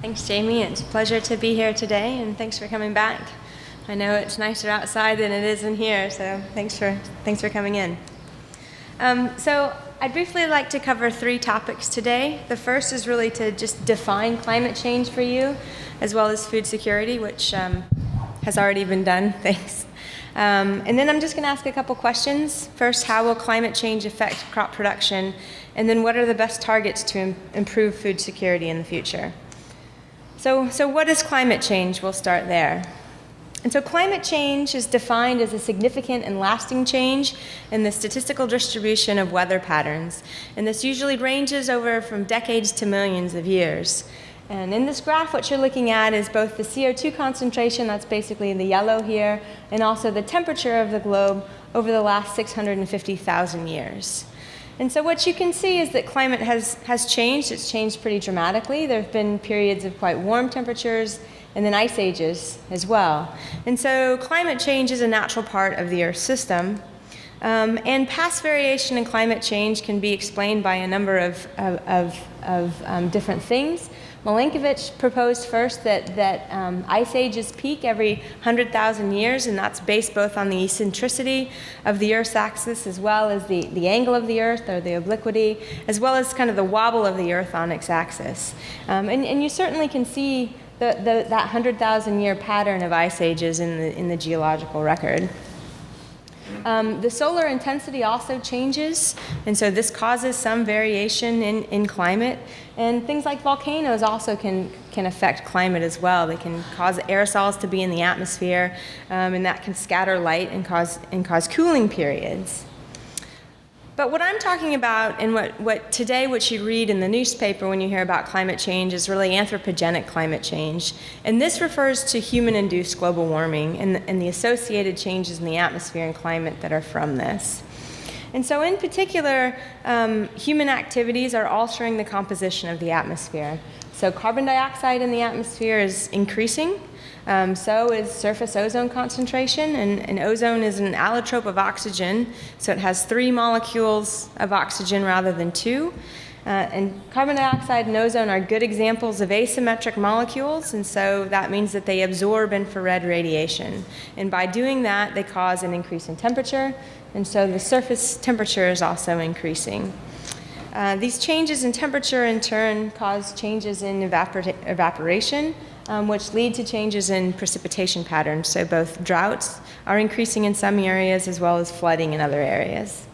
Thanks, Jamie. It's a pleasure to be here today, and thanks for coming back. I know it's nicer outside than it is in here, so thanks for coming in. So I'd briefly like to cover 3 topics today. The first is really to just define climate change for you, as well as food security, which has already been done, thanks. And then I'm just going to ask a couple questions. First, how will climate change affect crop production? And then what are the best targets to improve food security in the future? So what is climate change? We'll start there. And so climate change is defined as a significant and lasting change in the statistical distribution of weather patterns. And this usually ranges over from decades to millions of years. And in this graph, what you're looking at is both the CO2 concentration, that's basically the yellow here, and also the temperature of the globe over the last 650,000 years. And so what you can see is that climate has changed. It's changed pretty dramatically. There have been periods of quite warm temperatures and then ice ages as well. And so climate change is a natural part of the Earth system. And past variation in climate change can be explained by a number of different things. Milankovitch proposed first that ice ages peak every 100,000 years, and that's based both on the eccentricity of the Earth's axis as well as the angle of the Earth, or the obliquity, as well as kind of the wobble of the Earth on its axis. And you certainly can see that 100,000-year pattern of ice ages in the geological record. The solar intensity also changes, and so this causes some variation in climate. And things like volcanoes also can affect climate as well. They can cause aerosols to be in the atmosphere, and that can scatter light and cause cooling periods. But what I'm talking about, and what you read in the newspaper when you hear about climate change, is really anthropogenic climate change. And this refers to human-induced global warming and the associated changes in the atmosphere and climate that are from this. And so in particular, human activities are altering the composition of the atmosphere. So carbon dioxide in the atmosphere is increasing. So is surface ozone concentration, and ozone is an allotrope of oxygen, so it has 3 molecules of oxygen rather than 2. And carbon dioxide and ozone are good examples of asymmetric molecules, and so that means that they absorb infrared radiation. And by doing that, they cause an increase in temperature, and so the surface temperature is also increasing. These changes in temperature, in turn, cause changes in evaporation, which lead to changes in precipitation patterns. So both droughts are increasing in some areas as well as flooding in other areas.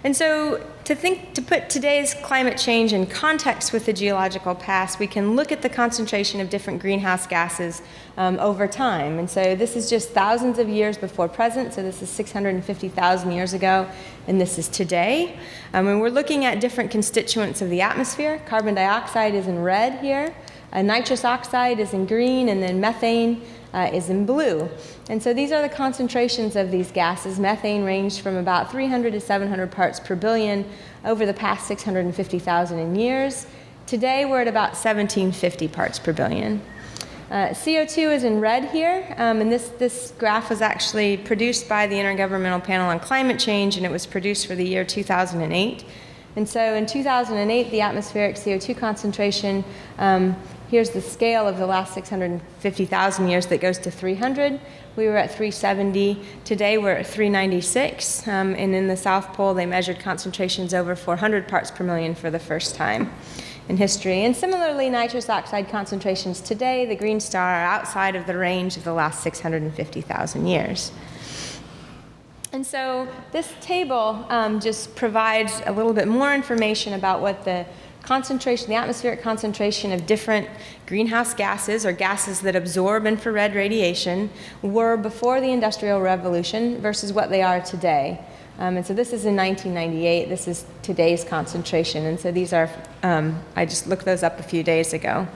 And so to put today's climate change in context with the geological past, we can look at the concentration of different greenhouse gases over time. And so this is just thousands of years before present, so this is 650,000 years ago, and this is today. And we're looking at different constituents of the atmosphere. Carbon dioxide is in red here. Nitrous oxide is in green, and then methane is in blue. And so these are the concentrations of these gases. Methane ranged from about 300 to 700 parts per billion over the past 650,000 years. Today we're at about 1750 parts per billion. CO2 is in red here, and this graph was actually produced by the Intergovernmental Panel on Climate Change, and it was produced for the year 2008. And so in 2008, the atmospheric CO2 concentration, here's the scale of the last 650,000 years that goes to 300. We were at 370. Today we're at 396. And in the South Pole, they measured concentrations over 400 parts per million for the first time in history. And similarly, nitrous oxide concentrations today, the green star, are outside of the range of the last 650,000 years. And so this table just provides a little bit more information about what the concentration, the atmospheric concentration of different greenhouse gases, or gases that absorb infrared radiation, were before the Industrial Revolution versus what they are today. And so this is in 1998. This is today's concentration. And so these are, I just looked those up a few days ago.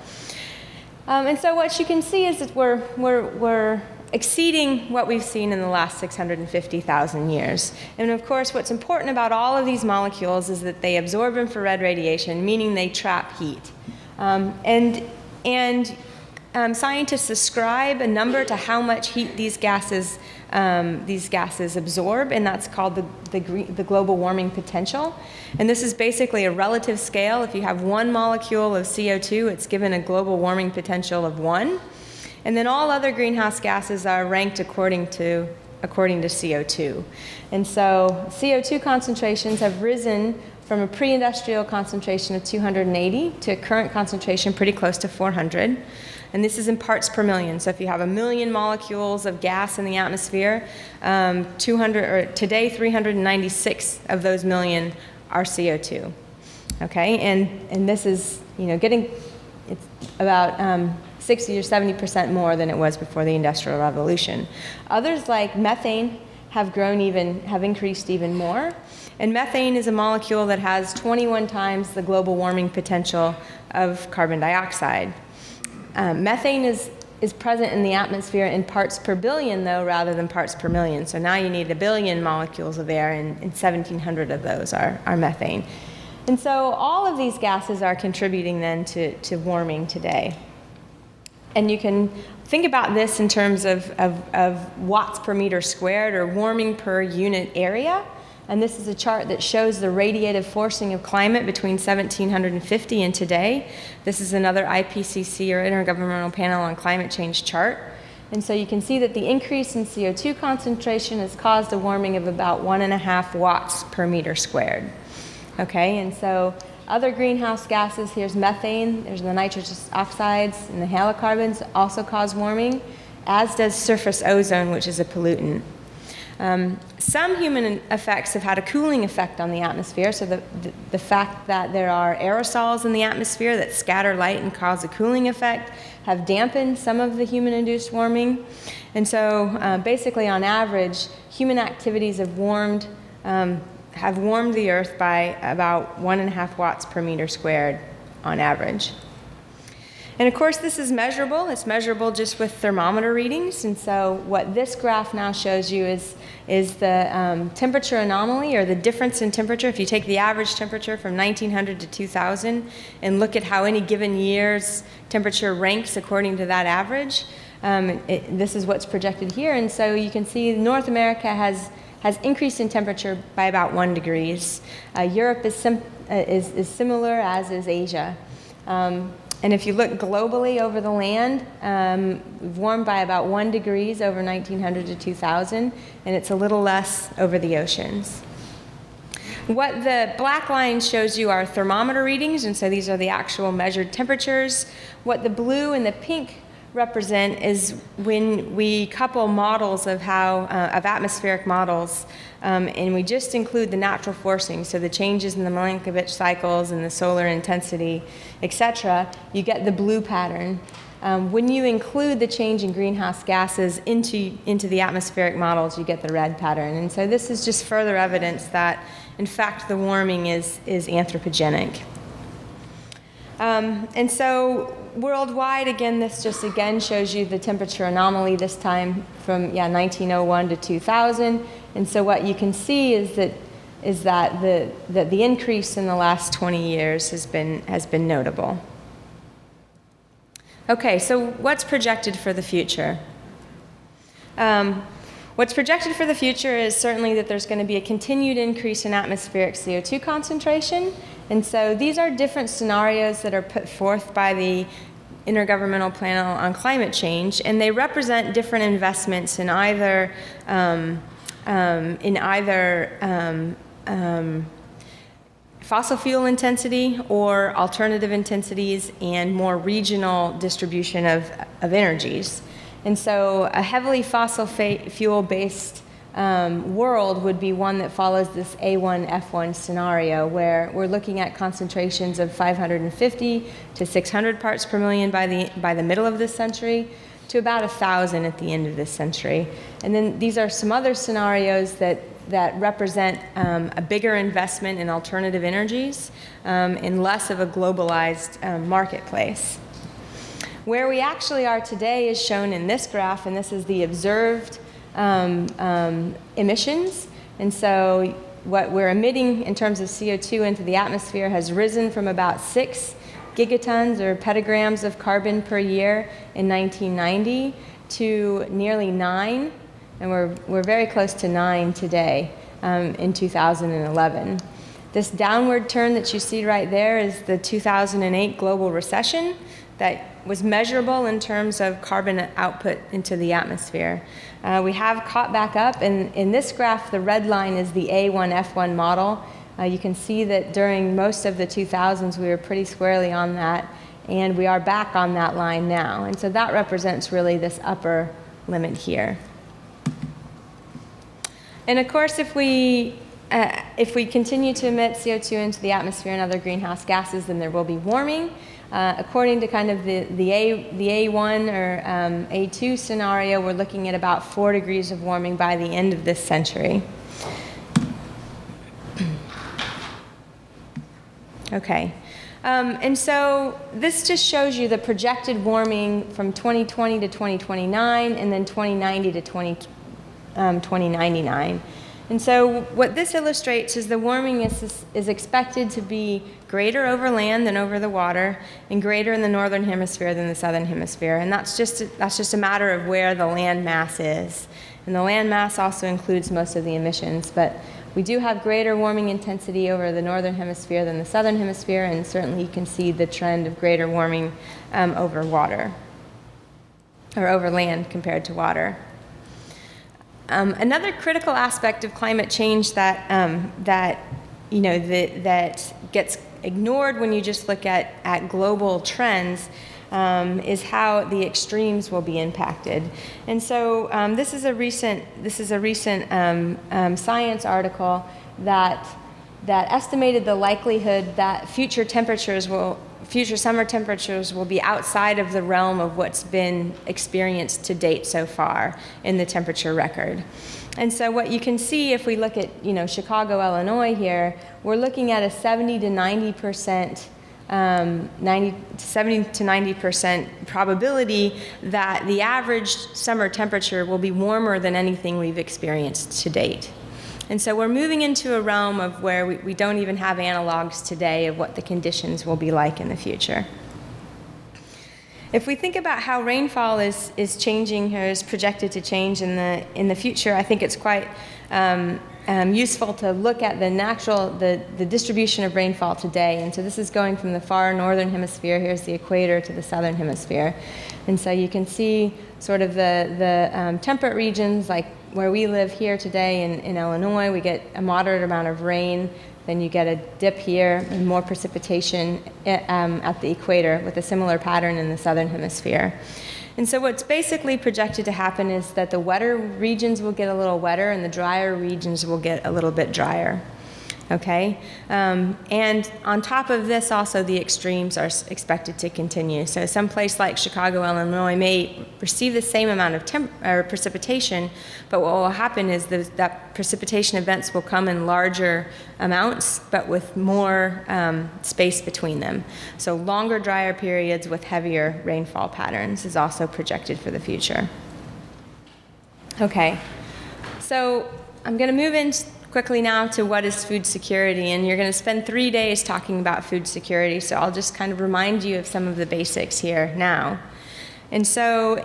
And so what you can see is that we're exceeding what we've seen in the last 650,000 years. And of course, what's important about all of these molecules is that they absorb infrared radiation, meaning they trap heat. And scientists ascribe a number to how much heat these gases absorb, and that's called the global warming potential. And this is basically a relative scale. If you have 1 molecule of CO2, it's given a global warming potential of 1. And then all other greenhouse gases are ranked according to CO2. And so CO2 concentrations have risen from a pre-industrial concentration of 280 to a current concentration pretty close to 400. And this is in parts per million. So if you have 1 million molecules of gas in the atmosphere, 396 of those million are CO2. Okay, and this is it's about 60 or 70% more than it was before the Industrial Revolution. Others like methane have increased even more. And methane is a molecule that has 21 times the global warming potential of carbon dioxide. Methane is present in the atmosphere in parts per billion, though, rather than parts per million. So now you need 1 billion molecules of air, and 1,700 of those are methane. And so all of these gases are contributing then to warming today. And you can think about this in terms of watts per meter squared, or warming per unit area. And this is a chart that shows the radiative forcing of climate between 1750 and today. This is another IPCC, or Intergovernmental Panel on Climate Change chart. And so you can see that the increase in CO2 concentration has caused a warming of about 1.5 watts per meter squared. Okay, and so other greenhouse gases, here's methane, there's the nitrous oxides and the halocarbons, also cause warming, as does surface ozone, which is a pollutant. Some human effects have had a cooling effect on the atmosphere, so the fact that there are aerosols in the atmosphere that scatter light and cause a cooling effect have dampened some of the human-induced warming. And so basically, on average, human activities have warmed the Earth by about 1.5 watts per meter squared on average. And of course, this is measurable. It's measurable just with thermometer readings. And so what this graph now shows you is the temperature anomaly, or the difference in temperature. If you take the average temperature from 1900 to 2000 and look at how any given year's temperature ranks according to that average, this is what's projected here. And so you can see North America has increased in temperature by about 1 degree. Europe is similar, as is Asia. And if you look globally over the land, we've warmed by about 1 degree over 1900 to 2000, and it's a little less over the oceans. What the black line shows you are thermometer readings, and so these are the actual measured temperatures. What the blue and the pink represent is when we couple models of atmospheric models, and we just include the natural forcing, so the changes in the Milankovitch cycles and the solar intensity, etc., you get the blue pattern. When you include the change in greenhouse gases into the atmospheric models, you get the red pattern. And so this is just further evidence that, in fact, the warming is anthropogenic. And so worldwide, again, this just again shows you the temperature anomaly, this time from 1901 to 2000. And so what you can see is that the increase in the last 20 years has been notable. Okay, so what's projected for the future? What's projected for the future is certainly that there's going to be a continued increase in atmospheric CO2 concentration. And so these are different scenarios that are put forth by the Intergovernmental Panel on Climate Change, and they represent different investments in either fossil fuel intensity or alternative intensities and more regional distribution of energies. And so a heavily fossil fuel-based world would be one that follows this A1F1 scenario, where we're looking at concentrations of 550 to 600 parts per million by the middle of this century, to about 1,000 at the end of this century. And then these are some other scenarios that represent a bigger investment in alternative energies and less of a globalized marketplace. Where we actually are today is shown in this graph, and this is the observed emissions. And so what we're emitting in terms of CO2 into the atmosphere has risen from about 6 gigatons or petagrams of carbon per year in 1990 to nearly 9, and we're very close to 9 today in 2011. This downward turn that you see right there is the 2008 global recession that was measurable in terms of carbon output into the atmosphere. We have caught back up, and in this graph, the red line is the A1F1 model. You can see that during most of the 2000s, we were pretty squarely on that, and we are back on that line now. And so that represents really this upper limit here. And of course, if we continue to emit CO2 into the atmosphere and other greenhouse gases, then there will be warming. According to kind of the A1 or A2 scenario, we're looking at about 4 degrees of warming by the end of this century. Okay. And so this just shows you the projected warming from 2020 to 2029 and then 2090 to 2099. And so what this illustrates is the warming is expected to be greater over land than over the water and greater in the northern hemisphere than the southern hemisphere. And that's just a matter of where the land mass is. And the land mass also includes most of the emissions, but we do have greater warming intensity over the northern hemisphere than the southern hemisphere, and certainly you can see the trend of greater warming over water, or over land compared to water. Another critical aspect of climate change that gets ignored when you just look at global trends is how the extremes will be impacted. And so this is a recent science article that estimated the likelihood that future summer temperatures will be outside of the realm of what's been experienced to date so far in the temperature record. And so what you can see if we look at Chicago, Illinois here, we're looking at a 70 to 90% probability that the average summer temperature will be warmer than anything we've experienced to date. And so we're moving into a realm of where we don't even have analogs today of what the conditions will be like in the future. If we think about how rainfall is changing or is projected to change in the future, I think it's quite useful to look at the distribution of rainfall today. And so this is going from the far northern hemisphere, here's the equator, to the southern hemisphere. And so you can see sort of the temperate regions, like where we live here today in Illinois, we get a moderate amount of rain. Then you get a dip here and more precipitation at the equator with a similar pattern in the southern hemisphere. And so what's basically projected to happen is that the wetter regions will get a little wetter and the drier regions will get a little bit drier. Okay? And on top of this, also the extremes are expected to continue. So some place like Chicago, Illinois may receive the same amount of precipitation, but what will happen is that precipitation events will come in larger amounts, but with more space between them. So longer, drier periods with heavier rainfall patterns is also projected for the future. Okay, so I'm going to move in quickly now to what is food security, and you're going to spend 3 days talking about food security, so I'll just kind of remind you of some of the basics here now. And so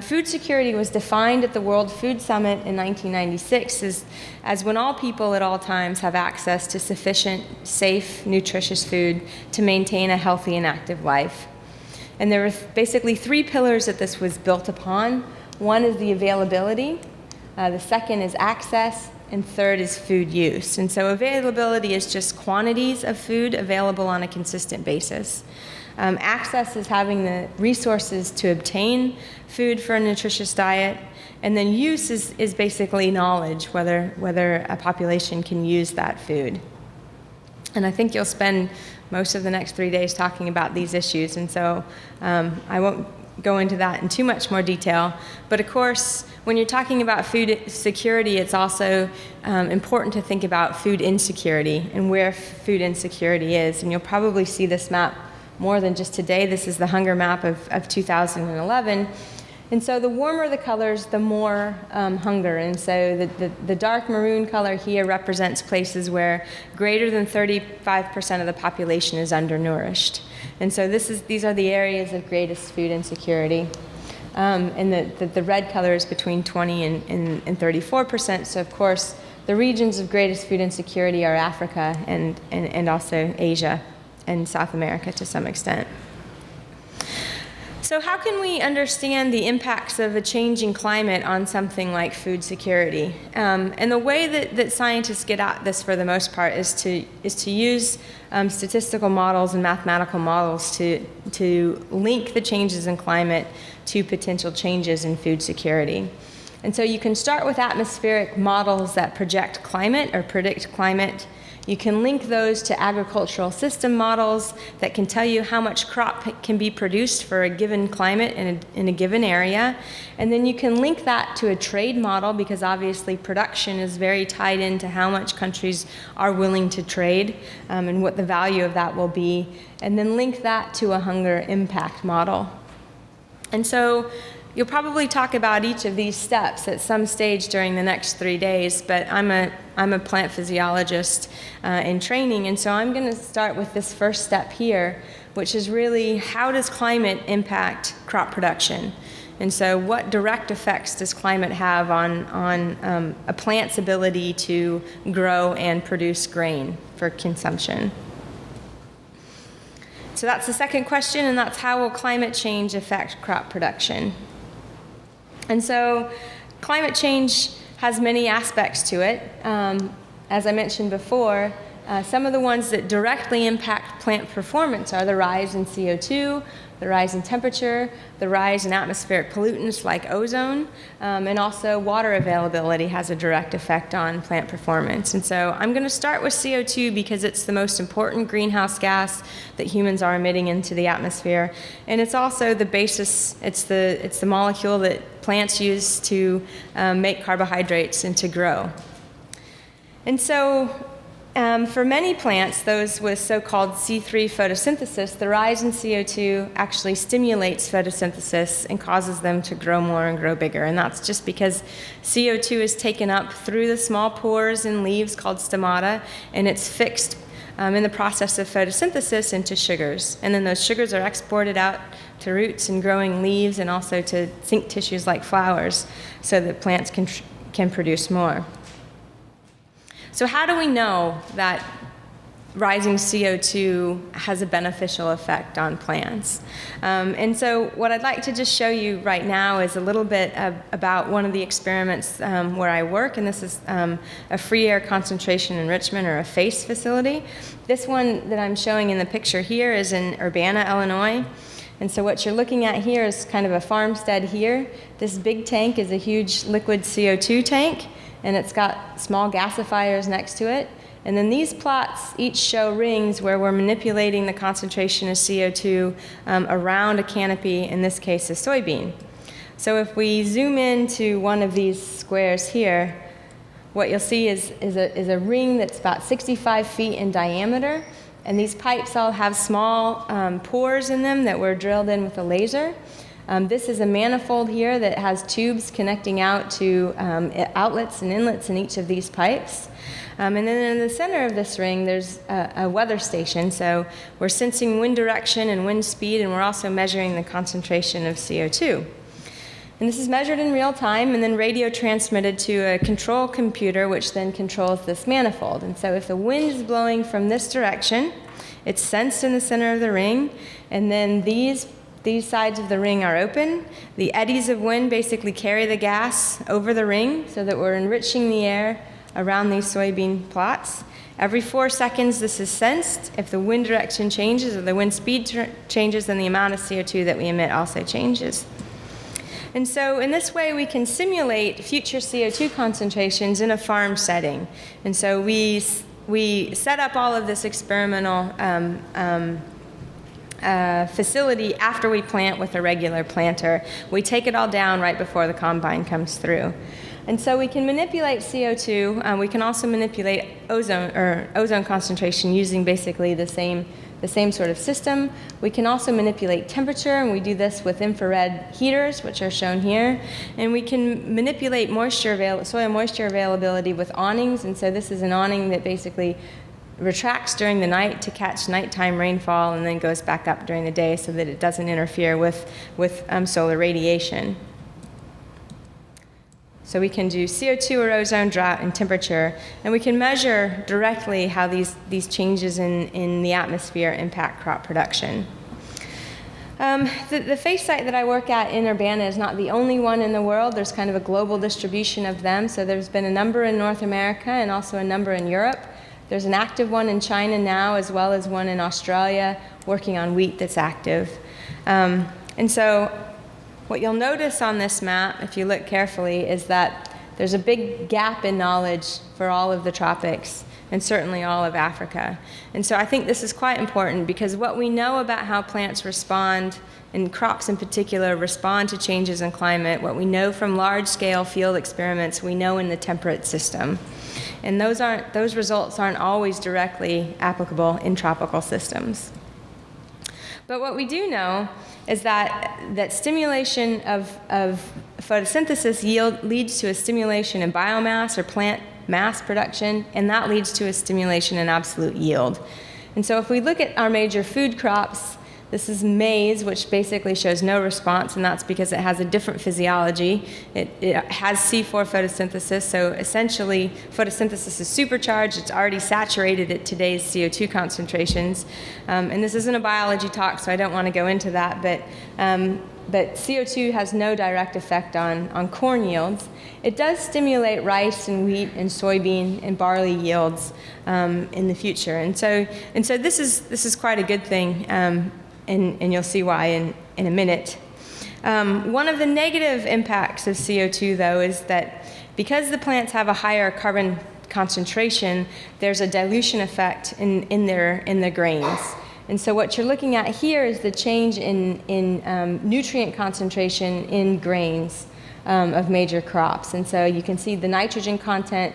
food security was defined at the World Food Summit in 1996 as when all people at all times have access to sufficient, safe, nutritious food to maintain a healthy and active life. And there were basically 3 pillars that this was built upon. One is the availability, the second is access, and third is food use. And so availability is just quantities of food available on a consistent basis. Access is having the resources to obtain food for a nutritious diet. And then use is basically knowledge, whether a population can use that food. And I think you'll spend most of the next 3 days talking about these issues. And so I won't go into that in too much more detail. But of course, when you're talking about food security, it's also important to think about food insecurity and where food insecurity is. And you'll probably see this map more than just today. This is the hunger map of 2011. And so the warmer the colors, the more hunger. And so the dark maroon color here represents places where greater than 35% of the population is undernourished. And so these are the areas of greatest food insecurity. And the red color is between 20 and 34%. So of course, the regions of greatest food insecurity are Africa and also Asia and South America to some extent. So how can we understand the impacts of a changing climate on something like food security? And the way that scientists get at this for the most part is to use statistical models and mathematical models to link the changes in climate to potential changes in food security. And so you can start with atmospheric models that project climate or predict climate. You can link those to agricultural system models that can tell you how much crop can be produced for a given climate in a given area. And then you can link that to a trade model, because obviously production is very tied into how much countries are willing to trade and what the value of that will be. And then link that to a hunger impact model. And so you'll probably talk about each of these steps at some stage during the next 3 days, but I'm a plant physiologist in training, and so I'm going to start with this first step here, which is really how does climate impact crop production? And so what direct effects does climate have on a plant's ability to grow and produce grain for consumption? So that's the second question, and that's how will climate change affect crop production? And so climate change has many aspects to it. As I mentioned before, some of the ones that directly impact plant performance are the rise in CO2, the rise in temperature, the rise in atmospheric pollutants like ozone, and also water availability has a direct effect on plant performance. And so I'm going to start with CO2 because it's the most important greenhouse gas that humans are emitting into the atmosphere. And it's also the basis, it's the molecule that plants use to make carbohydrates and to grow. And so for many plants, those with so-called C3 photosynthesis, the rise in CO2 actually stimulates photosynthesis and causes them to grow more and grow bigger. And that's just because CO2 is taken up through the small pores in leaves called stomata, and it's fixed in the process of photosynthesis into sugars. And then those sugars are exported out to roots and growing leaves and also to sink tissues like flowers so that plants can produce more. So how do we know that rising CO2 has a beneficial effect on plants? And so what I'd like to just show you right now is a little bit about one of the experiments where I work, and this is a free air concentration enrichment, or a FACE facility. This one that I'm showing in the picture here is in Urbana, Illinois. And so what you're looking at here is kind of a farmstead here. This big tank is a huge liquid CO2 tank, and it's got small gasifiers next to it. And then these plots each show rings where we're manipulating the concentration of CO2 around a canopy, in this case a soybean. So if we zoom into one of these squares here, what you'll see is a ring that's about 65 feet in diameter, and these pipes all have small pores in them that were drilled in with a laser. This is a manifold here that has tubes connecting out to outlets and inlets in each of these pipes. And then in the center of this ring, there's a weather station. So we're sensing wind direction and wind speed, and we're also measuring the concentration of CO2. And this is measured in real time and then radio transmitted to a control computer, which then controls this manifold. And so if the wind is blowing from this direction, it's sensed in the center of the ring, and then these sides of the ring are open. The eddies of wind basically carry the gas over the ring so that we're enriching the air around these soybean plots. Every 4 seconds this is sensed. If the wind direction changes or the wind speed changes, then the amount of CO2 that we emit also changes. And so in this way we can simulate future CO2 concentrations in a farm setting. And so we set up all of this experimental facility after we plant with a regular planter. We take it all down right before the combine comes through. And so we can manipulate CO2. We can also manipulate ozone concentration using basically the same sort of system. We can also manipulate temperature, and we do this with infrared heaters, which are shown here. And we can manipulate soil moisture availability with awnings. And so this is an awning that basically retracts during the night to catch nighttime rainfall and then goes back up during the day so that it doesn't interfere with solar radiation. So we can do CO2 or ozone, drought, and temperature, and we can measure directly how these changes in the atmosphere impact crop production. The phase site that I work at in Urbana is not the only one in the world. There's kind of a global distribution of them. So there's been a number in North America and also a number in Europe. There's an active one in China now, as well as one in Australia working on wheat that's active. And so what you'll notice on this map, if you look carefully, is that there's a big gap in knowledge for all of the tropics, and certainly all of Africa. And so I think this is quite important because what we know about how plants respond, and crops in particular, respond to changes in climate, what we know from large-scale field experiments, we know in the temperate system. And those results aren't always directly applicable in tropical systems. But what we do know is that stimulation of photosynthesis leads to a stimulation in biomass or plant mass production, and that leads to a stimulation in absolute yield. And so if we look at our major food crops, this is maize, which basically shows no response, and that's because it has a different physiology. It has C4 photosynthesis, so essentially photosynthesis is supercharged. It's already saturated at today's CO2 concentrations. And this isn't a biology talk, so I don't want to go into that, but CO2 has no direct effect on corn yields. It does stimulate rice and wheat and soybean and barley yields in the future. And so this is quite a good thing. And you'll see why in a minute. One of the negative impacts of CO2, though, is that because the plants have a higher carbon concentration, there's a dilution effect in their grains. And so what you're looking at here is the change in nutrient concentration in grains of major crops. And so you can see the nitrogen content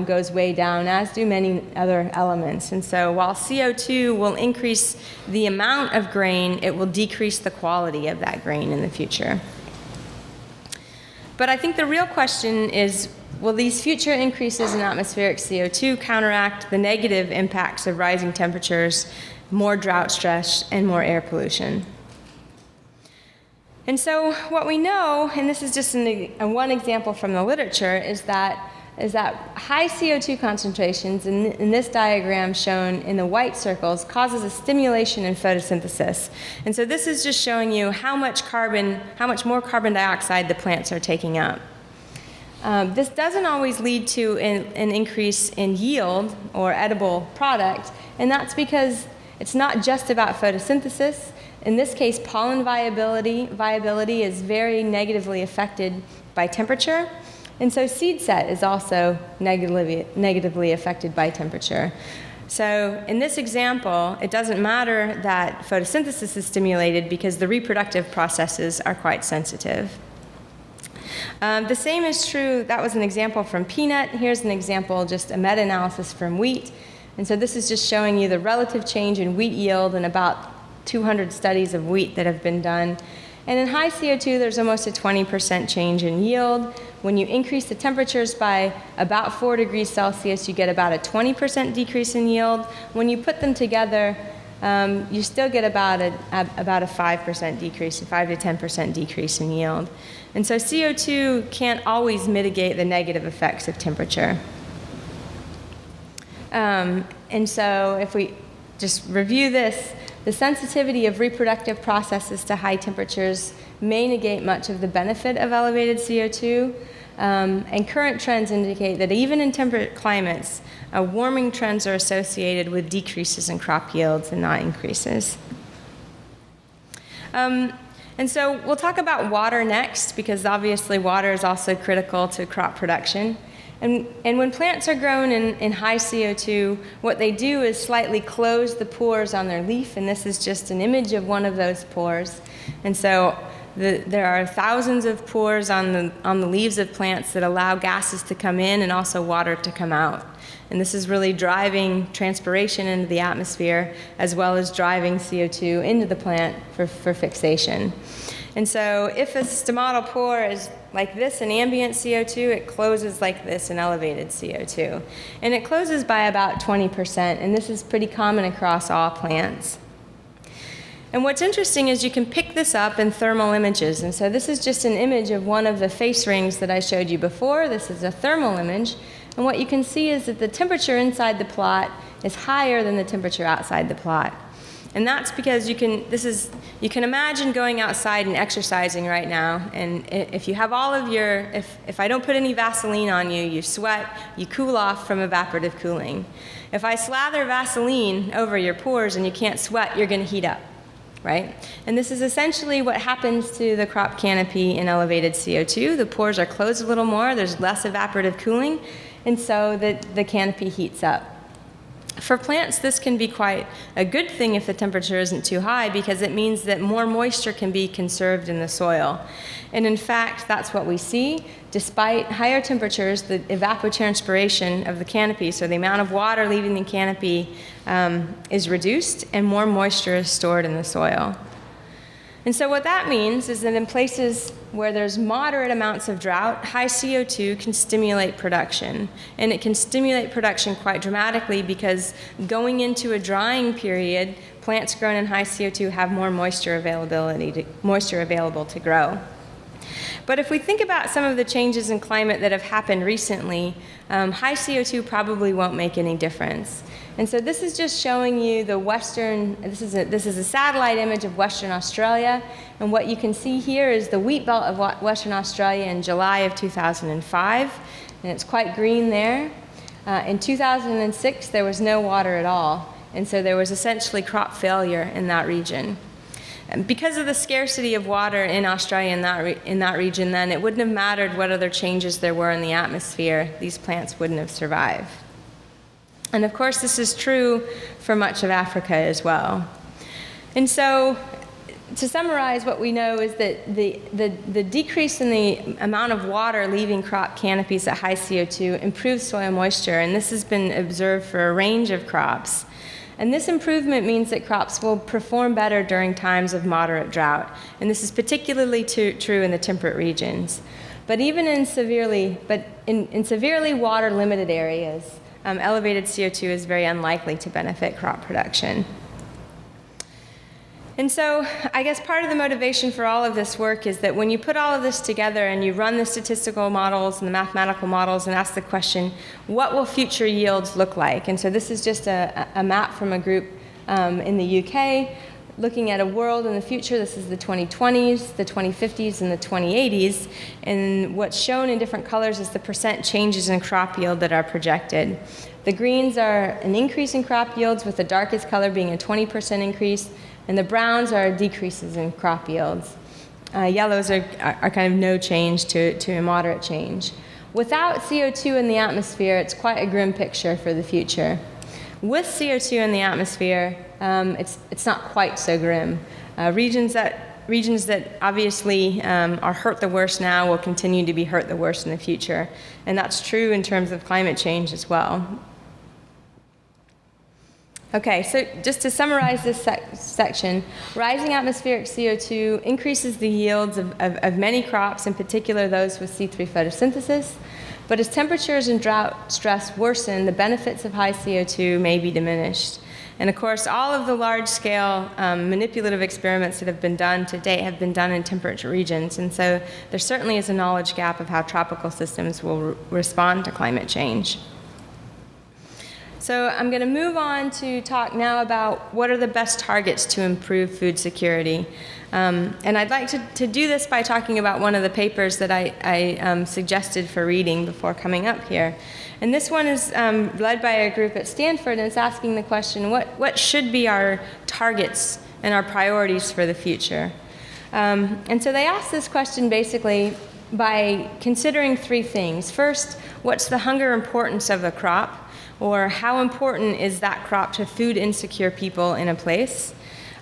goes way down, as do many other elements. And so while CO2 will increase the amount of grain, it will decrease the quality of that grain in the future. But I think the real question is, will these future increases in atmospheric CO2 counteract the negative impacts of rising temperatures, more drought stress, and more air pollution? And so what we know, and this is just one example from the literature, is that high CO2 concentrations in this diagram shown in the white circles causes a stimulation in photosynthesis. And so this is just showing you how much more carbon dioxide the plants are taking up. This doesn't always lead to an increase in yield or edible product, and that's because it's not just about photosynthesis. In this case, pollen viability is very negatively affected by temperature. And so seed set is also negatively affected by temperature. So in this example, it doesn't matter that photosynthesis is stimulated because the reproductive processes are quite sensitive. The same is true, that was an example from peanut. Here's an example, just a meta-analysis from wheat. And so this is just showing you the relative change in wheat yield in about 200 studies of wheat that have been done. And in high CO2, there's almost a 20% change in yield. When you increase the temperatures by about 4 degrees Celsius, you get about a 20% decrease in yield. When you put them together, you still get about a 5% decrease, a 5 to 10% decrease in yield. And so CO2 can't always mitigate the negative effects of temperature. And so if we just review this, the sensitivity of reproductive processes to high temperatures may negate much of the benefit of elevated CO2. And current trends indicate that even in temperate climates, warming trends are associated with decreases in crop yields and not increases. And so we'll talk about water next, because obviously water is also critical to crop production. And when plants are grown in high CO2, what they do is slightly close the pores on their leaf, and this is just an image of one of those pores. And so there are thousands of pores on the leaves of plants that allow gases to come in and also water to come out. And this is really driving transpiration into the atmosphere, as well as driving CO2 into the plant for fixation. And so if a stomatal pore is like this in ambient CO2, it closes like this in elevated CO2. And it closes by about 20%, and this is pretty common across all plants. And what's interesting is you can pick this up in thermal images. And so this is just an image of one of the face rings that I showed you before. This is a thermal image. And what you can see is that the temperature inside the plot is higher than the temperature outside the plot. And that's because you can imagine going outside and exercising right now, and if you have all of your, if I don't put any Vaseline on you, you sweat, you cool off from evaporative cooling. If I slather Vaseline over your pores and you can't sweat, you're going to heat up, right? And this is essentially what happens to the crop canopy in elevated CO2. The pores are closed a little more, there's less evaporative cooling, and so the canopy heats up. For plants, this can be quite a good thing if the temperature isn't too high, because it means that more moisture can be conserved in the soil. And in fact, that's what we see. Despite higher temperatures, the evapotranspiration of the canopy, so the amount of water leaving the canopy, is reduced, and more moisture is stored in the soil. And so what that means is that in places where there's moderate amounts of drought, high CO2 can stimulate production. And it can stimulate production quite dramatically because going into a drying period, plants grown in high CO2 have more moisture available to grow. But if we think about some of the changes in climate that have happened recently, high CO2 probably won't make any difference. And so this is just showing you the this is a satellite image of Western Australia. And what you can see here is the wheat belt of Western Australia in July of 2005. And it's quite green there. In 2006, there was no water at all. And so there was essentially crop failure in that region. And because of the scarcity of water in Australia in that region, then it wouldn't have mattered what other changes there were in the atmosphere. These plants wouldn't have survived. And of course, this is true for much of Africa as well. And so, to summarize, what we know is that the decrease in the amount of water leaving crop canopies at high CO2 improves soil moisture, and this has been observed for a range of crops. And this improvement means that crops will perform better during times of moderate drought, and this is particularly true in the temperate regions. But even in severely water-limited areas, elevated CO2 is very unlikely to benefit crop production. And so I guess part of the motivation for all of this work is that when you put all of this together and you run the statistical models and the mathematical models and ask the question, what will future yields look like? And so this is just a map from a group in the UK looking at a world in the future. This is the 2020s, the 2050s, and the 2080s. And what's shown in different colors is the percent changes in crop yield that are projected. The greens are an increase in crop yields, with the darkest color being a 20% increase, and the browns are decreases in crop yields. Yellows are kind of no change to a moderate change. Without CO2 in the atmosphere, it's quite a grim picture for the future. With CO2 in the atmosphere, it's not quite so grim. Regions that obviously are hurt the worst now will continue to be hurt the worst in the future. And that's true in terms of climate change as well. Okay, so just to summarize this section, rising atmospheric CO2 increases the yields of many crops, in particular those with C3 photosynthesis. But as temperatures and drought stress worsen, the benefits of high CO2 may be diminished. And of course, all of the large-scale manipulative experiments that have been done to date have been done in temperate regions. And so there certainly is a knowledge gap of how tropical systems will respond to climate change. So I'm going to move on to talk now about what are the best targets to improve food security. And I'd like to do this by talking about one of the papers that I suggested for reading before coming up here. And this one is led by a group at Stanford, and it's asking the question, what should be our targets and our priorities for the future? And so they asked this question basically by considering three things. First, what's the hunger importance of the crop? Or how important is that crop to food insecure people in a place?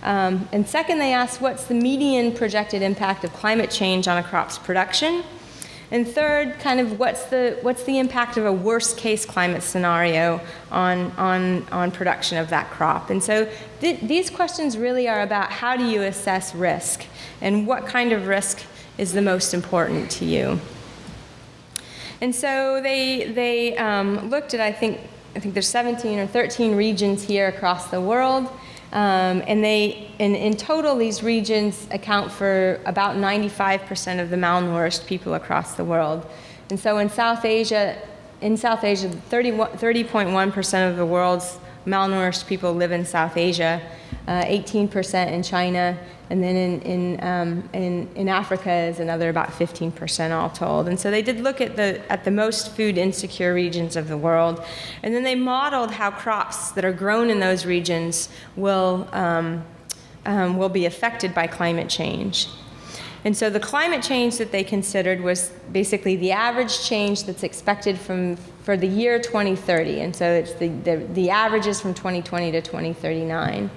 And second, they asked, what's the median projected impact of climate change on a crop's production? And third, kind of what's the impact of a worst case climate scenario on production of that crop. And so these questions really are about how do you assess risk and what kind of risk is the most important to you. And so they looked at, I think there's 17 or 13 regions here across the world. And in total, these regions account for about 95% of the malnourished people across the world. And so in South Asia, 30.1% of the world's malnourished people live in South Asia, 18% in China, and then in Africa is another about 15% all told. And so they did look at the most food insecure regions of the world, and then they modeled how crops that are grown in those regions will be affected by climate change. And so the climate change that they considered was basically the average change that's expected for the year 2030. And so it's the averages from 2020 to 2039.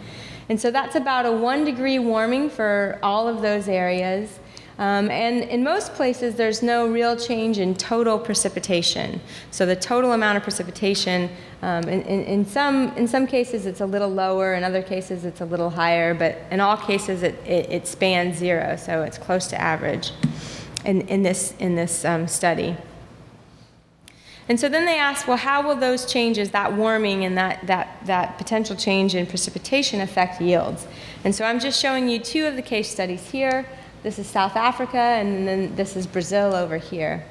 And so that's about a 1 degree warming for all of those areas. And in most places, there's no real change in total precipitation. So the total amount of precipitation, in some cases, it's a little lower. In other cases, it's a little higher. But in all cases, it spans 0. So it's close to average in this study. And so then they asked, well, how will those changes, that warming and that potential change in precipitation affect yields? And so I'm just showing you 2 of the case studies here. This is South Africa, and then this is Brazil over here.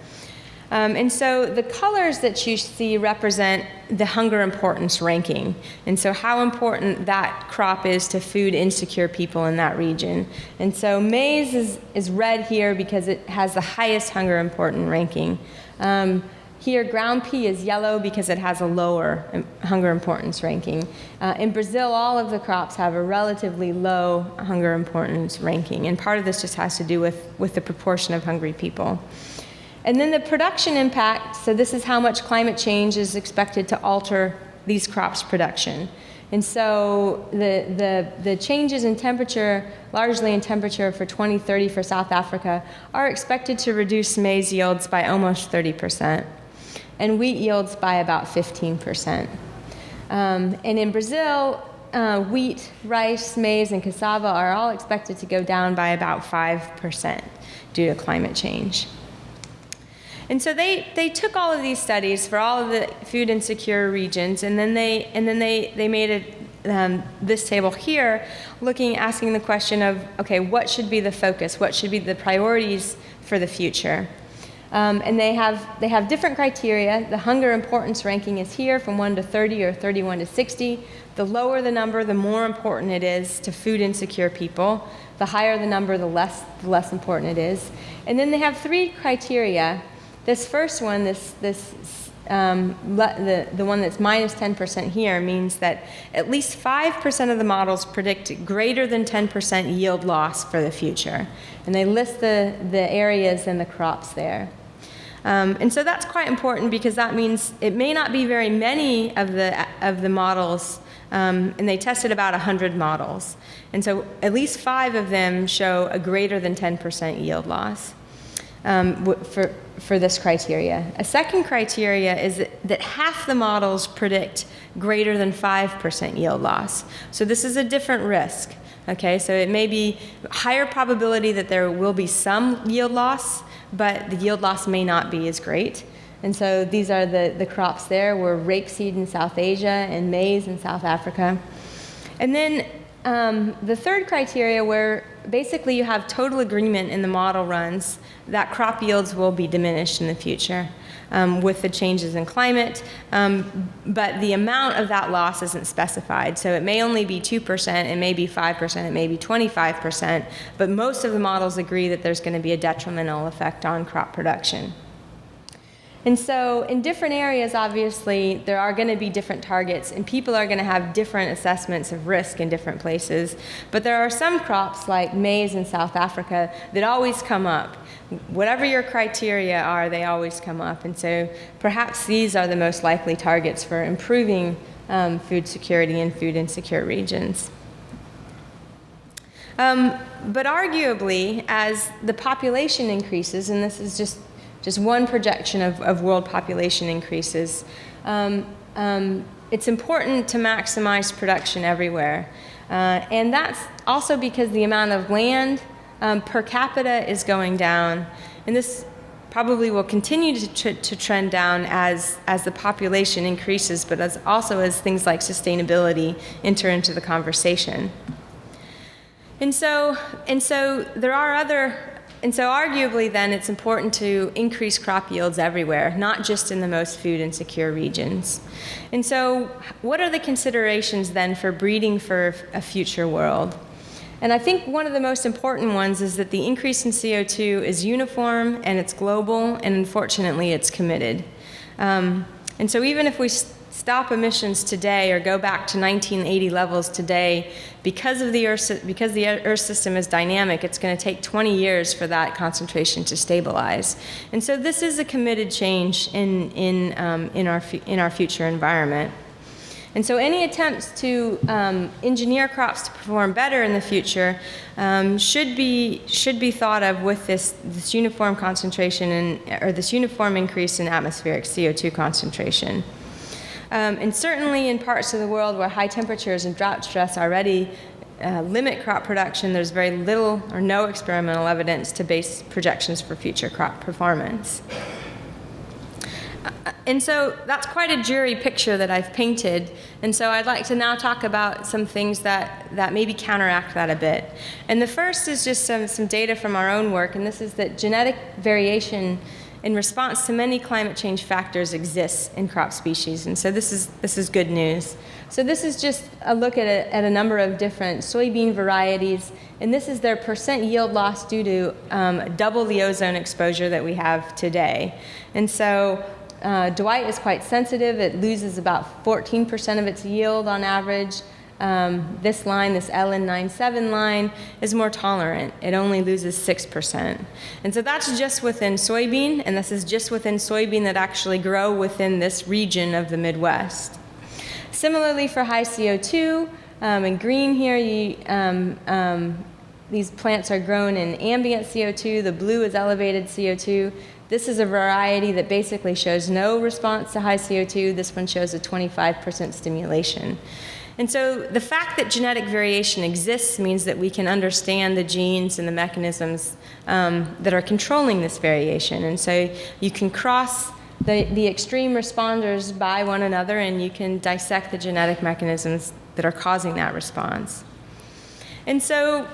And so the colors that you see represent the hunger importance ranking, and so how important that crop is to food insecure people in that region. And so maize is red here because it has the highest hunger important ranking. Here, ground pea is yellow because it has a lower hunger importance ranking. In Brazil, all of the crops have a relatively low hunger importance ranking, and part of this just has to do with the proportion of hungry people. And then the production impact, so this is how much climate change is expected to alter these crops' production. And so the changes in temperature, largely in temperature for 2030 for South Africa, are expected to reduce maize yields by almost 30%. And wheat yields by about 15%. And in Brazil, wheat, rice, maize, and cassava are all expected to go down by about 5% due to climate change. And so they took all of these studies for all of the food insecure regions, and then they made this table here, asking the question of, okay, what should be the focus? What should be the priorities for the future? And they have different criteria. The hunger importance ranking is here from 1 to 30 or 31 to 60. The lower the number, the more important it is to food insecure people. The higher the number, the less important it is. And then they have 3 criteria. This first one, the one that's minus 10% here, means that at least 5% of the models predict greater than 10% yield loss for the future. And they list the areas and the crops there. And so that's quite important because that means it may not be very many of the models, and they tested about 100 models. And so at least 5 of them show a greater than 10% yield loss for this criteria. A second criteria is that half the models predict greater than 5% yield loss. So this is a different risk. Okay, so it may be higher probability that there will be some yield loss, but the yield loss may not be as great. And so these are the crops there were rapeseed in South Asia and maize in South Africa. And then the third criteria, where basically you have total agreement in the model runs that crop yields will be diminished in the future with the changes in climate, but the amount of that loss isn't specified. So it may only be 2%, it may be 5%, it may be 25%, but most of the models agree that there's going to be a detrimental effect on crop production. And so in different areas, obviously, there are going to be different targets, and people are going to have different assessments of risk in different places. But there are some crops, like maize in South Africa, that always come up. Whatever your criteria are, they always come up. And so perhaps these are the most likely targets for improving food security in food insecure regions. But arguably, as the population increases, and this is just just one projection of world population increases. It's important to maximize production everywhere. And that's also because the amount of land per capita is going down. And this probably will continue to trend down as the population increases, but also as things like sustainability enter into the conversation. And so arguably then it's important to increase crop yields everywhere, not just in the most food insecure regions. And so what are the considerations then for breeding for a future world? And I think one of the most important ones is that the increase in CO2 is uniform and it's global, and unfortunately it's committed. And so even if we stop emissions today or go back to 1980 levels today, because the Earth system is dynamic, it's going to take 20 years for that concentration to stabilize. And so this is a committed change in our future environment. And so any attempts to engineer crops to perform better in the future should be thought of with this uniform concentration or this uniform increase in atmospheric CO2 concentration. And certainly in parts of the world where high temperatures and drought stress already limit crop production, there's very little or no experimental evidence to base projections for future crop performance. And so that's quite a dreary picture that I've painted. And so I'd like to now talk about some things that maybe counteract that a bit. And the first is just some data from our own work, and this is that genetic variation in response to many climate change factors exists in crop species. And so this is good news. So this is just a look at a number of different soybean varieties, and this is their percent yield loss due to double the ozone exposure that we have today. And so Dwight is quite sensitive. It loses about 14% of its yield on average. This line, this LN97 line, is more tolerant. It only loses 6%. And so that's just within soybean, and this is just within soybean that actually grow within this region of the Midwest. Similarly for high CO2, in green here, these plants are grown in ambient CO2. The blue is elevated CO2. This is a variety that basically shows no response to high CO2. This one shows a 25% stimulation. And so the fact that genetic variation exists means that we can understand the genes and the mechanisms that are controlling this variation. And so you can cross the extreme responders by one another, and you can dissect the genetic mechanisms that are causing that response. And so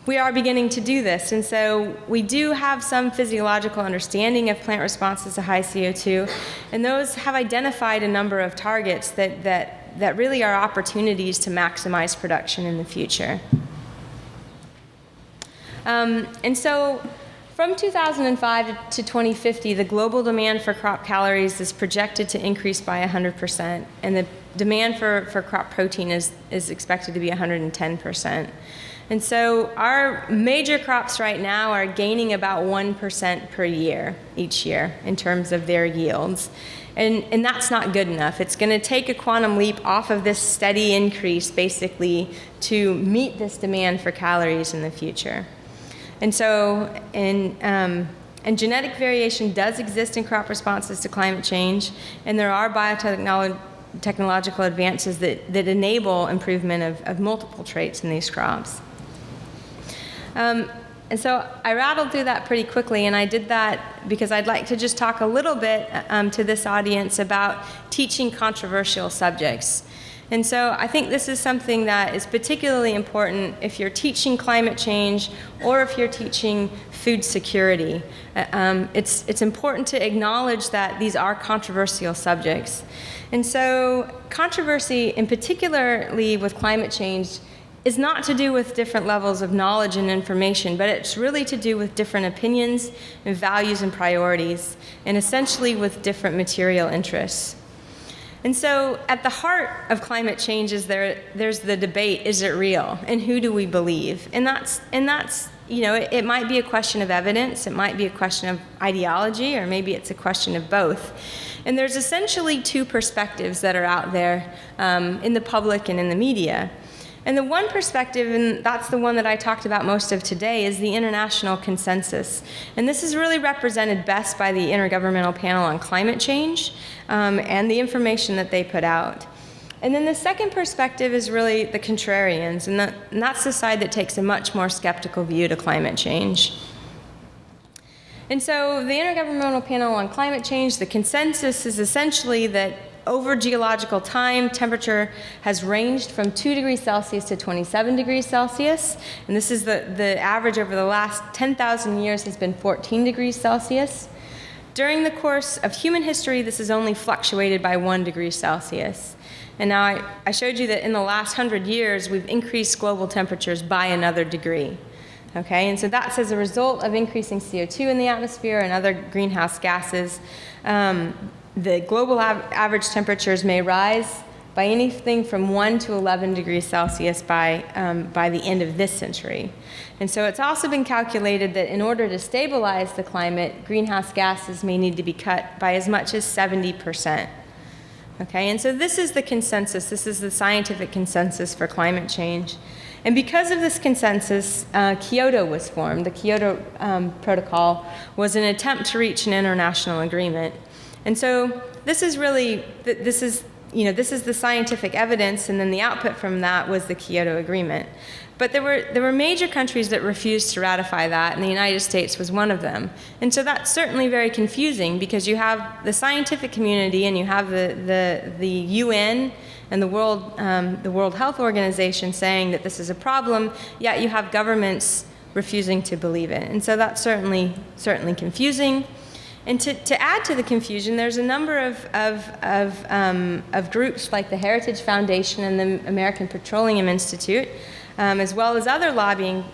we are beginning to do this. And so we do have some physiological understanding of plant responses to high CO2, and those have identified a number of targets that really are opportunities to maximize production in the future. And so from 2005 to 2050, the global demand for crop calories is projected to increase by 100%, and the demand for crop protein is expected to be 110%. And so our major crops right now are gaining about 1% per year, each year, in terms of their yields. And that's not good enough. It's going to take a quantum leap off of this steady increase, basically, to meet this demand for calories in the future. And so, and genetic variation does exist in crop responses to climate change, and there are biotechnological advances that enable improvement of multiple traits in these crops. And so I rattled through that pretty quickly, and I did that because I'd like to just talk a little bit to this audience about teaching controversial subjects. And so I think this is something that is particularly important if you're teaching climate change or if you're teaching food security. It's important to acknowledge that these are controversial subjects. And so controversy, in particularly with climate change, is not to do with different levels of knowledge and information, but it's really to do with different opinions and values and priorities, and essentially with different material interests. And so at the heart of climate change is there's the debate, is it real? And who do we believe? And that's you know, it might be a question of evidence, it might be a question of ideology, or maybe it's a question of both. And there's essentially two perspectives that are out there in the public and in the media. And the one perspective, and that's the one that I talked about most of today, is the international consensus. And this is really represented best by the Intergovernmental Panel on Climate Change and the information that they put out. And then the second perspective is really the contrarians, and that's the side that takes a much more skeptical view to climate change. And so the Intergovernmental Panel on Climate Change, the consensus is essentially that over geological time, temperature has ranged from 2 degrees Celsius to 27 degrees Celsius. And this is the average over the last 10,000 years has been 14 degrees Celsius. During the course of human history, this has only fluctuated by 1 degree Celsius. And now I showed you that in the last 100 years, we've increased global temperatures by another degree. Okay, and so that's as a result of increasing CO2 in the atmosphere and other greenhouse gases. The global average temperatures may rise by anything from 1 to 11 degrees Celsius by the end of this century. And so it's also been calculated that in order to stabilize the climate, greenhouse gases may need to be cut by as much as 70%. Okay, and so this is the consensus. This is the scientific consensus for climate change. And because of this consensus, Kyoto was formed. The Kyoto Protocol was an attempt to reach an international agreement. And so this is really, this is the scientific evidence, and then the output from that was the Kyoto Agreement. But there were major countries that refused to ratify that, and the United States was one of them. And so that's certainly very confusing, because you have the scientific community and you have the UN and the World Health Organization saying that this is a problem, yet you have governments refusing to believe it. And so that's certainly confusing. And to add to the confusion, there's a number of groups like the Heritage Foundation and the American Petroleum Institute, as well as other lobbying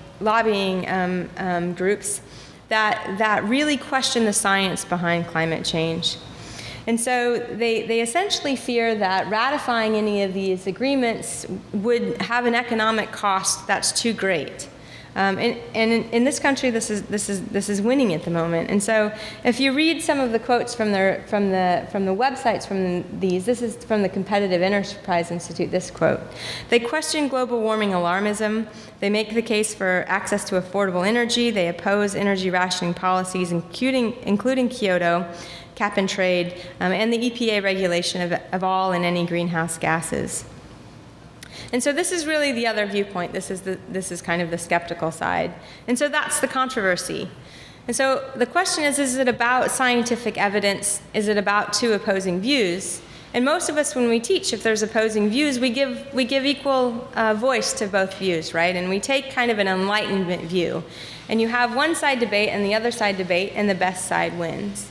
groups that really question the science behind climate change. And so they essentially fear that ratifying any of these agreements would have an economic cost that's too great. And in this country, this is winning at the moment. And so, if you read some of the quotes from the websites from these, this is from the Competitive Enterprise Institute. This quote: "They question global warming alarmism. They make the case for access to affordable energy. They oppose energy rationing policies, including Kyoto, cap and trade, and the EPA regulation of all and any greenhouse gases." And so this is really the other viewpoint. This is kind of the skeptical side. And so that's the controversy. And so the question is it about scientific evidence? Is it about two opposing views? And most of us, when we teach, if there's opposing views, we give equal voice to both views, right? And we take kind of an enlightenment view. And you have one side debate and the other side debate, and the best side wins.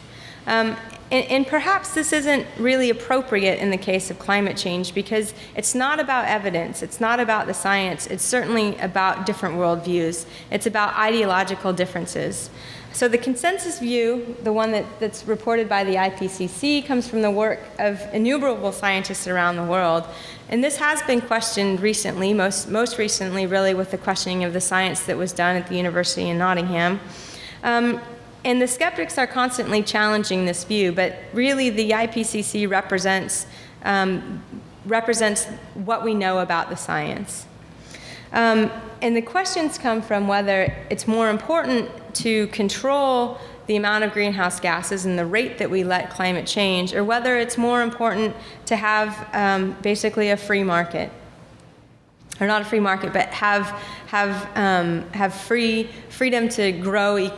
And perhaps this isn't really appropriate in the case of climate change, because it's not about evidence, it's not about the science, it's certainly about different worldviews. It's about ideological differences. So the consensus view, the one that's reported by the IPCC, comes from the work of innumerable scientists around the world. And this has been questioned recently, most recently really with the questioning of the science that was done at the University in Nottingham. And the skeptics are constantly challenging this view, but really the IPCC represents what we know about the science. And the questions come from whether it's more important to control the amount of greenhouse gases and the rate that we let climate change, or whether it's more important to have basically a free market. Or not a free market, but have freedom to grow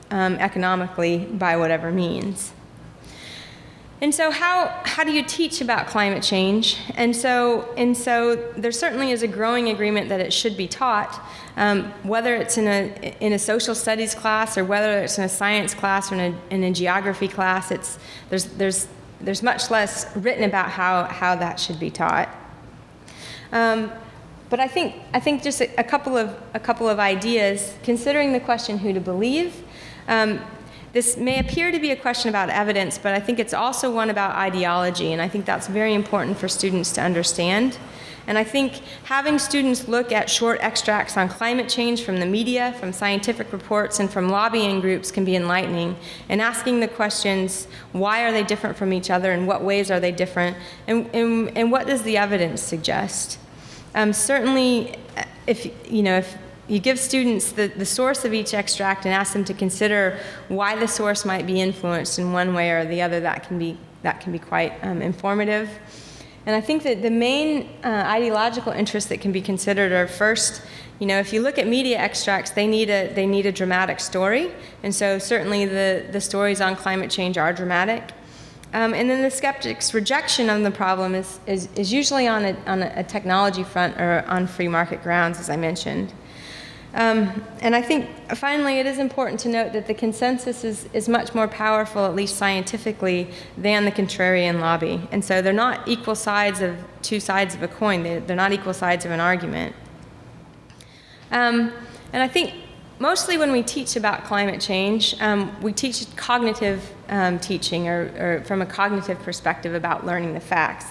economically by whatever means. And so how do you teach about climate change? And so there certainly is a growing agreement that it should be taught, whether it's in a social studies class or whether it's in a science class or in a geography class. There's much less written about how that should be taught. But I think just a couple of ideas, considering the question who to believe. This may appear to be a question about evidence, but I think it's also one about ideology, and I think that's very important for students to understand. And I think having students look at short extracts on climate change from the media, from scientific reports, and from lobbying groups can be enlightening, and asking the questions, why are they different from each other, in what ways are they different, and what does the evidence suggest? Certainly, if you give students the source of each extract and ask them to consider why the source might be influenced in one way or the other, that can be quite informative. And I think that the main ideological interests that can be considered are, first, if you look at media extracts, they need a dramatic story, and so certainly the stories on climate change are dramatic. And then the skeptic's rejection of the problem is usually on a technology front or on free market grounds, as I mentioned. And I think, finally, it is important to note that the consensus is much more powerful, at least scientifically, than the contrarian lobby. And so they're not equal sides of two sides of a coin. They're not equal sides of an argument. And I think mostly when we teach about climate change, we teach cognitive teaching or from a cognitive perspective about learning the facts.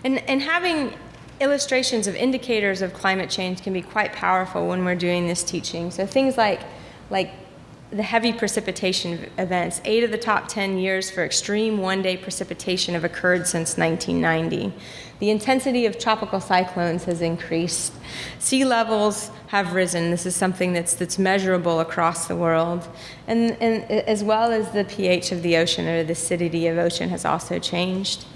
And having illustrations of indicators of climate change can be quite powerful when we're doing this teaching. So things like the heavy precipitation events. 8 of the top 10 years for extreme one-day precipitation have occurred since 1990. The intensity of tropical cyclones has increased. Sea levels have risen. This is something that's measurable across the world. And as well as the pH of the ocean, or the acidity of ocean, has also changed.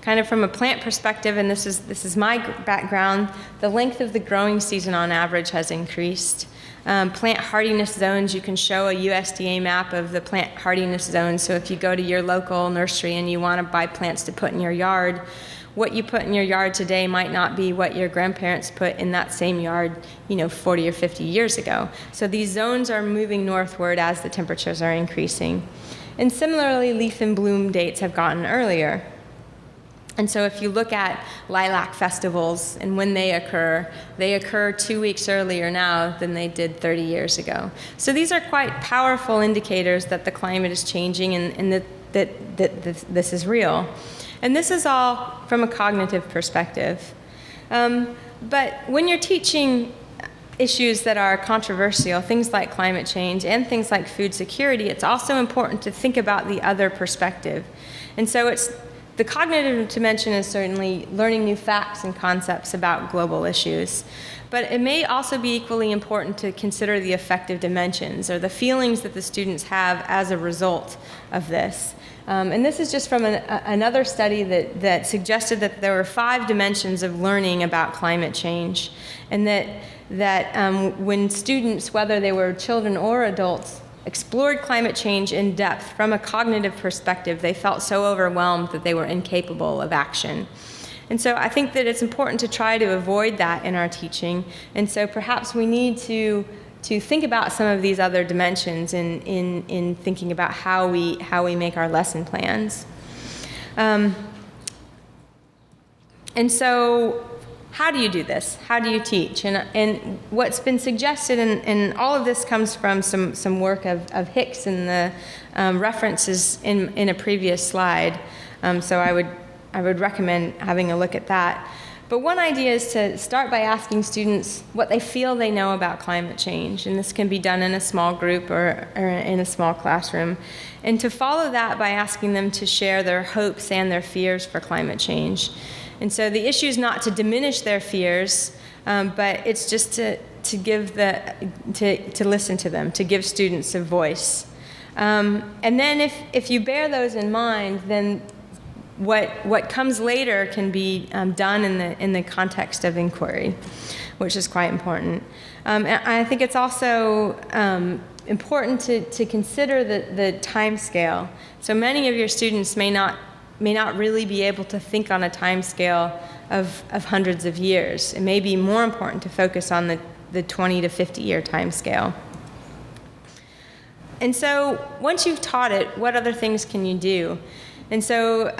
Kind of from a plant perspective, and this is my background, the length of the growing season on average has increased. Plant hardiness zones, you can show a USDA map of the plant hardiness zones. So if you go to your local nursery and you want to buy plants to put in your yard, what you put in your yard today might not be what your grandparents put in that same yard, 40 or 50 years ago. So these zones are moving northward as the temperatures are increasing. And similarly, leaf and bloom dates have gotten earlier. And so if you look at lilac festivals and when they occur 2 weeks earlier now than they did 30 years ago. So these are quite powerful indicators that the climate is changing and that this is real. And this is all from a cognitive perspective. But when you're teaching issues that are controversial, things like climate change and things like food security, it's also important to think about the other perspective. And so the cognitive dimension is certainly learning new facts and concepts about global issues. But it may also be equally important to consider the affective dimensions, or the feelings that the students have as a result of this. And this is just from another study that suggested that there were 5 dimensions of learning about climate change, and that when students, whether they were children or adults, explored climate change in depth from a cognitive perspective, they felt so overwhelmed that they were incapable of action. And so I think that it's important to try to avoid that in our teaching. And so perhaps we need to think about some of these other dimensions in thinking about how we make our lesson plans. And so how do you do this? How do you teach? And what's been suggested, and all of this comes from some work of Hicks and the references in a previous slide. So I would recommend having a look at that. But one idea is to start by asking students what they feel they know about climate change. And this can be done in a small group or in a small classroom. And to follow that by asking them to share their hopes and their fears for climate change. And so the issue is not to diminish their fears, but it's just to listen to them, to give students a voice. And then if you bear those in mind, then what comes later can be done in the context of inquiry, which is quite important. And I think it's also important to consider the time scale. So many of your students may not really be able to think on a time scale of hundreds of years. It may be more important to focus on the 20 to 50 year time scale. And so once you've taught it, what other things can you do? And so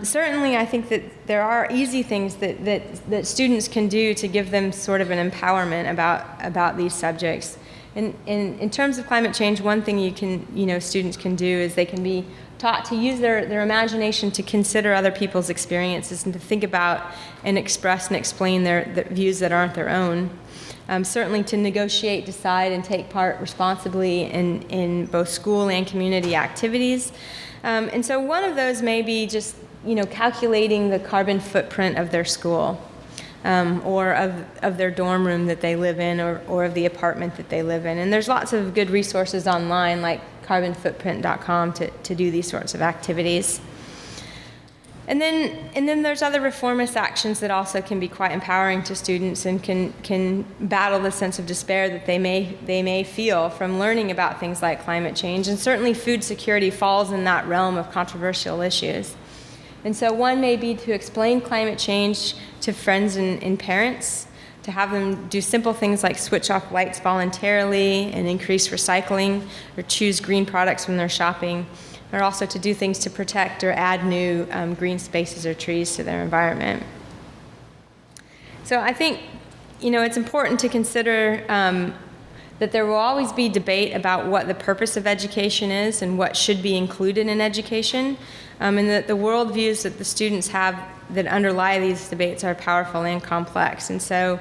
certainly I think that there are easy things that students can do to give them sort of an empowerment about these subjects. And in terms of climate change, one thing students can do is they can be taught to use their imagination to consider other people's experiences and to think about and express and explain their views that aren't their own. Certainly to negotiate, decide, and take part responsibly in both school and community activities. And so one of those may be just calculating the carbon footprint of their school. or of their dorm room that they live in, or of the apartment that they live in. And there's lots of good resources online, like carbonfootprint.com, to do these sorts of activities. And then there's other reformist actions that also can be quite empowering to students and can battle the sense of despair that they may feel from learning about things like climate change. And certainly food security falls in that realm of controversial issues. And so one may be to explain climate change to friends and parents, to have them do simple things like switch off lights voluntarily and increase recycling, or choose green products when they're shopping, or also to do things to protect or add new green spaces or trees to their environment. So I think, it's important to consider that there will always be debate about what the purpose of education is and what should be included in education, and that the worldviews that the students have that underlie these debates are powerful and complex. And so,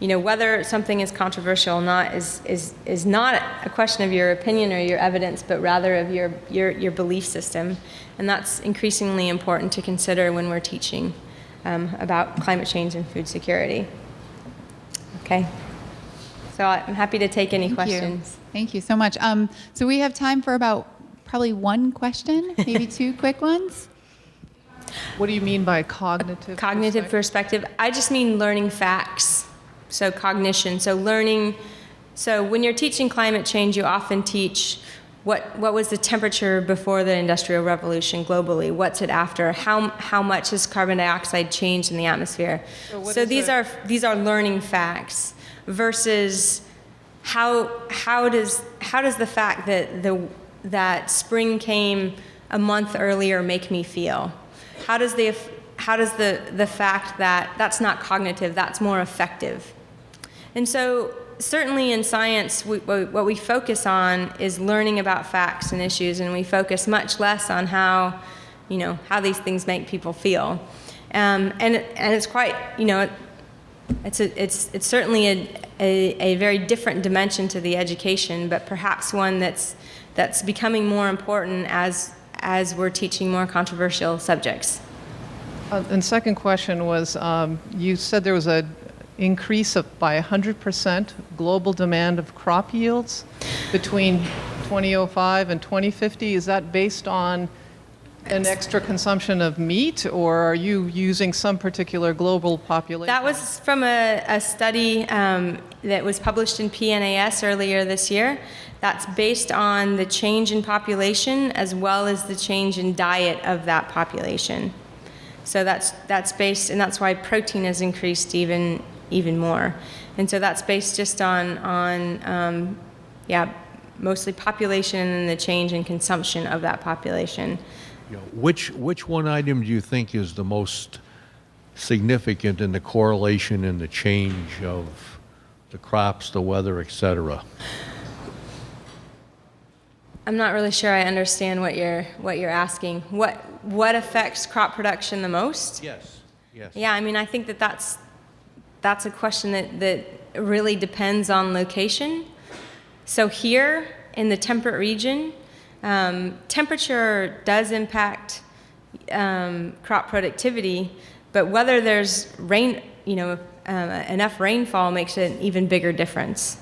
whether something is controversial or not is not a question of your opinion or your evidence, but rather of your belief system. And that's increasingly important to consider when we're teaching about climate change and food security. Okay. So I'm happy to take any questions. Thank you so much. So we have time for about probably one question, maybe two quick ones. What do you mean by cognitive? Cognitive perspective. I just mean learning facts. So cognition. So learning. So when you're teaching climate change, you often teach what was the temperature before the Industrial Revolution globally? What's it after? How much has carbon dioxide changed in the atmosphere? So these are learning facts versus how does the fact that spring came a month earlier make me feel? How does the fact that that's not cognitive, that's more affective? And so certainly in science, what we focus on is learning about facts and issues, and we focus much less on how these things make people feel. And it's quite, it's certainly a very different dimension to the education, but perhaps one that's becoming more important as we're teaching more controversial subjects. And second question was, you said there was an increase by 100% global demand of crop yields between 2005 and 2050. Is that based on an extra consumption of meat, or are you using some particular global population? That was from a study that was published in PNAS earlier this year. That's based on the change in population as well as the change in diet of that population. So that's based, and that's why protein has increased even more. And so that's based just on mostly population and the change in consumption of that population. Which one item do you think is the most significant in the correlation in the change of the crops, the weather, et cetera? I'm not really sure I understand what you're asking. What affects crop production the most? Yes. Yeah, I think that's a question that really depends on location. So here in the temperate region, temperature does impact crop productivity, but whether there's rain, enough rainfall makes an even bigger difference.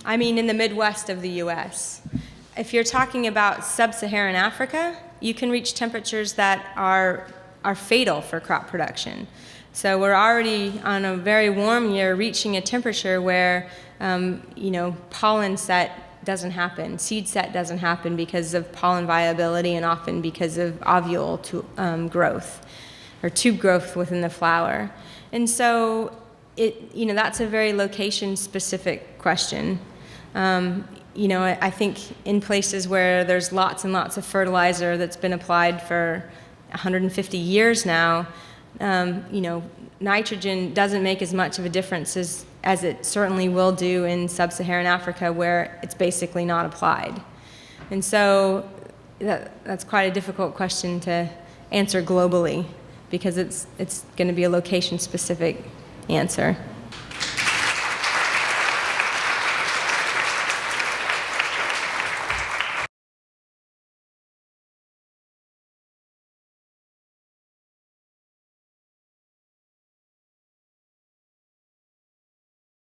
I mean in the Midwest of the U.S. If you're talking about sub-Saharan Africa, you can reach temperatures that are fatal for crop production. So we're already on a very warm year reaching a temperature where, pollen set doesn't happen, seed set doesn't happen because of pollen viability and often because of ovule growth or tube growth within the flower. And so that's a very location-specific question. I think in places where there's lots and lots of fertilizer that's been applied for 150 years now, nitrogen doesn't make as much of a difference as it certainly will do in sub-Saharan Africa, where it's basically not applied. And so that's quite a difficult question to answer globally, because it's going to be a location-specific answer.